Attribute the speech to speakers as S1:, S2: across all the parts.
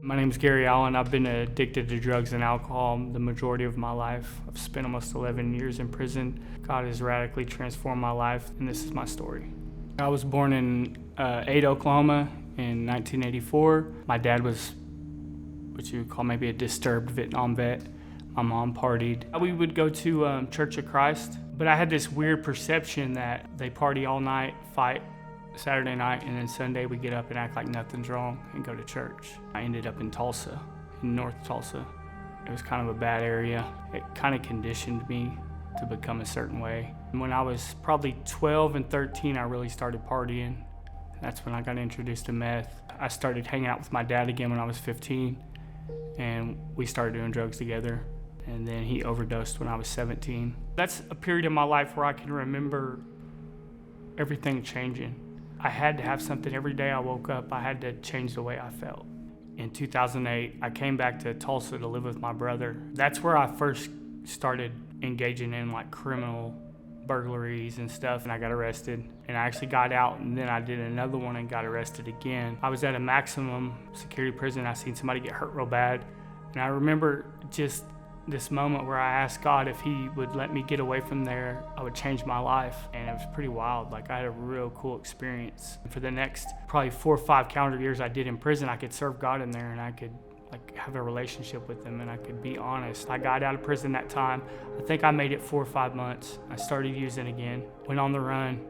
S1: My name's Gary Allen. I've been addicted to drugs and alcohol the majority of my life. I've spent almost 11 years in prison. God has radically transformed my life, and this is my story. I was born in Ada, Oklahoma in 1984. My dad was what you would call maybe a disturbed Vietnam vet. My mom partied. We would go to Church of Christ, but I had this weird perception that they party all night, fight Saturday night, and then Sunday we get up and act like nothing's wrong and go to church. I ended up in Tulsa, in North Tulsa. It was kind of a bad area. It kind of conditioned me to become a certain way. And when I was probably 12 and 13, I really started partying. That's when I got introduced to meth. I started hanging out with my dad again when I was 15, and we started doing drugs together. And then he overdosed when I was 17. That's a period in my life where I can remember everything changing. I had to have something every day I woke up. I had to change the way I felt. In 2008, I came back to Tulsa to live with my brother. That's where I first started engaging in like criminal burglaries and stuff, and I got arrested. And I actually got out, and then I did another one and got arrested again. I was at a maximum security prison. I seen somebody get hurt real bad. And I remember just this moment where I asked God if he would let me get away from there, I would change my life. And it was pretty wild. Like, I had a real cool experience. For the next probably 4 or 5 calendar years I did in prison, I could serve God in there, and I could like have a relationship with him, and I could be honest. I got out of prison that time. I think I made it 4 or 5 months. I started using again, went on the run,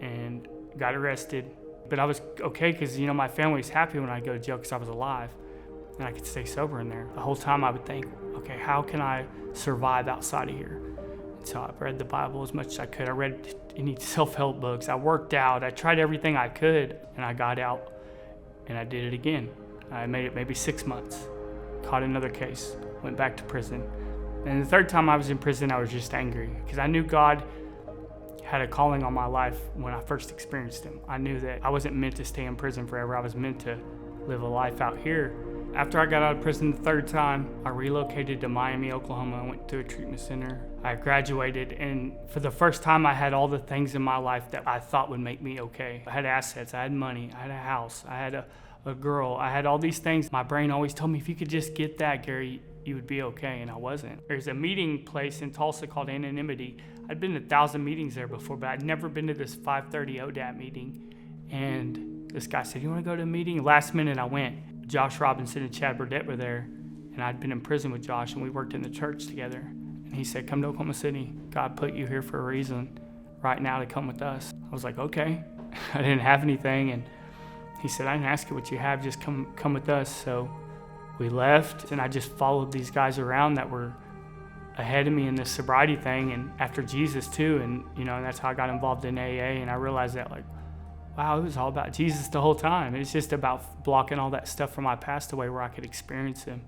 S1: and got arrested. But I was okay because, you know, my family was happy when I go to jail because I was alive. And I could stay sober in there. The whole time I would think, okay, how can I survive outside of here? And so I read the Bible as much as I could. I read any self-help books. I worked out. I tried everything I could, and I got out, and I did it again. I made it maybe 6 months. Caught another case, went back to prison. And the third time I was in prison, I was just angry because I knew God had a calling on my life when I first experienced him. I knew that I wasn't meant to stay in prison forever. I was meant to live a life out here. After I got out of prison the third time, I relocated to Miami, Oklahoma. I went to a treatment center. I graduated, and for the first time, I had all the things in my life that I thought would make me okay. I had assets, I had money, I had a house, I had a girl, I had all these things. My brain always told me, if you could just get that, Gary, you would be okay, and I wasn't. There's a meeting place in Tulsa called Anonymity. I'd been to 1,000 meetings there before, but I'd never been to this 5:30 ODAT meeting. And this guy said, you want to go to a meeting? Last minute, I went. Josh Robinson and Chad Burdett were there, and I'd been in prison with Josh, and we worked in the church together. And he said, come to Oklahoma City. God put you here for a reason right now to come with us. I was like, okay. I didn't have anything, and he said, I didn't ask you what you have, just come with us. So we left, and I just followed these guys around that were ahead of me in this sobriety thing, and after Jesus too, and you know, and that's how I got involved in AA, and I realized that like, wow, it was all about Jesus the whole time. It's just about blocking all that stuff from my past away where I could experience him.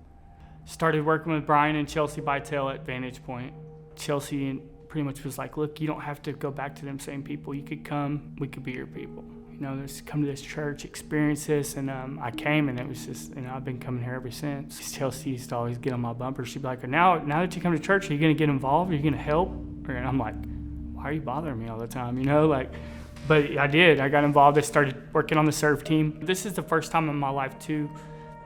S1: Started working with Brian and Chelsea Bytel at Vantage Point. Chelsea pretty much was like, look, you don't have to go back to them same people. You could come, we could be your people. You know, just come to this church, experience this. And I came, and it was just, you know, I've been coming here ever since. Chelsea used to always get on my bumper. She'd be like, now that you come to church, are you going to get involved? Are you going to help? And I'm like, why are you bothering me all the time? You know, like, but I did. I got involved. I started working on the serve team. This is the first time in my life, too,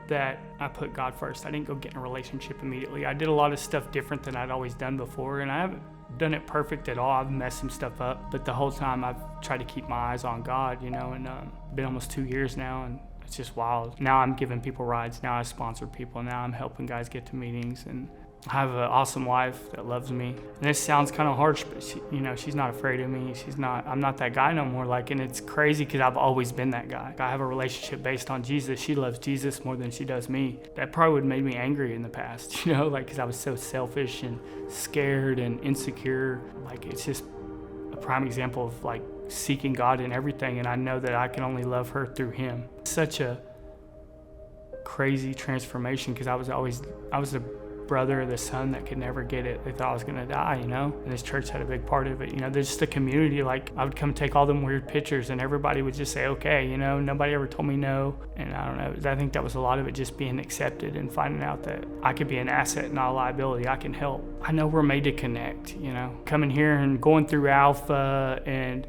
S1: that I put God first. I didn't go get in a relationship immediately. I did a lot of stuff different than I'd always done before, and I haven't done it perfect at all. I've messed some stuff up, but the whole time I've tried to keep my eyes on God, you know, and been almost 2 years now, and it's just wild. Now I'm giving people rides. Now I sponsor people. Now I'm helping guys get to meetings, and I have an awesome wife that loves me. And this sounds kind of harsh, but she, you know, she's not afraid of me. I'm not that guy no more. Like, and it's crazy because I've always been that guy. I have a relationship based on Jesus. She loves Jesus more than she does me. That probably would have made me angry in the past, you know, like, because I was so selfish and scared and insecure. Like, it's just a prime example of like seeking God in everything. And I know that I can only love her through him. Such a crazy transformation because I was a brother or the son that could never get it. They thought I was gonna die, you know? And this church had a big part of it. You know, there's just a community. Like, I would come take all them weird pictures and everybody would just say, okay, you know, nobody ever told me no. And I don't know, I think that was a lot of it, just being accepted and finding out that I could be an asset, not a liability. I can help. I know we're made to connect, you know? Coming here and going through Alpha and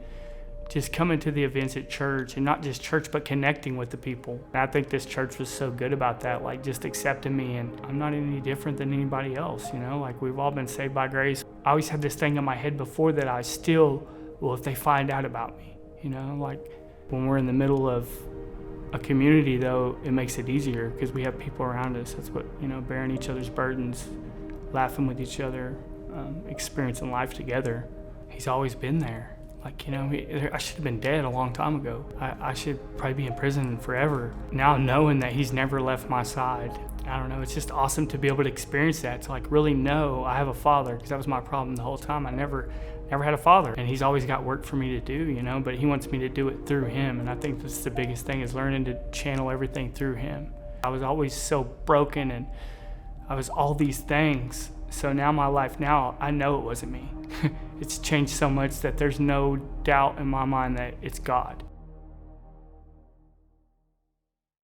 S1: just coming to the events at church, and not just church, but connecting with the people. And I think this church was so good about that, like just accepting me, and I'm not any different than anybody else, you know, like we've all been saved by grace. I always had this thing in my head before that I still, well, if they find out about me, you know, like when we're in the middle of a community though, it makes it easier because we have people around us. That's what, you know, bearing each other's burdens, laughing with each other, experiencing life together. He's always been there. Like, you know, I should have been dead a long time ago. I should probably be in prison forever. Now knowing that he's never left my side, I don't know, it's just awesome to be able to experience that, to like really know I have a father, because that was my problem the whole time. I never had a father, and he's always got work for me to do, you know, but he wants me to do it through him. And I think that's the biggest thing, is learning to channel everything through him. I was always so broken, and I was all these things. So now my life now, I know it wasn't me. It's changed so much that there's no doubt in my mind that it's God.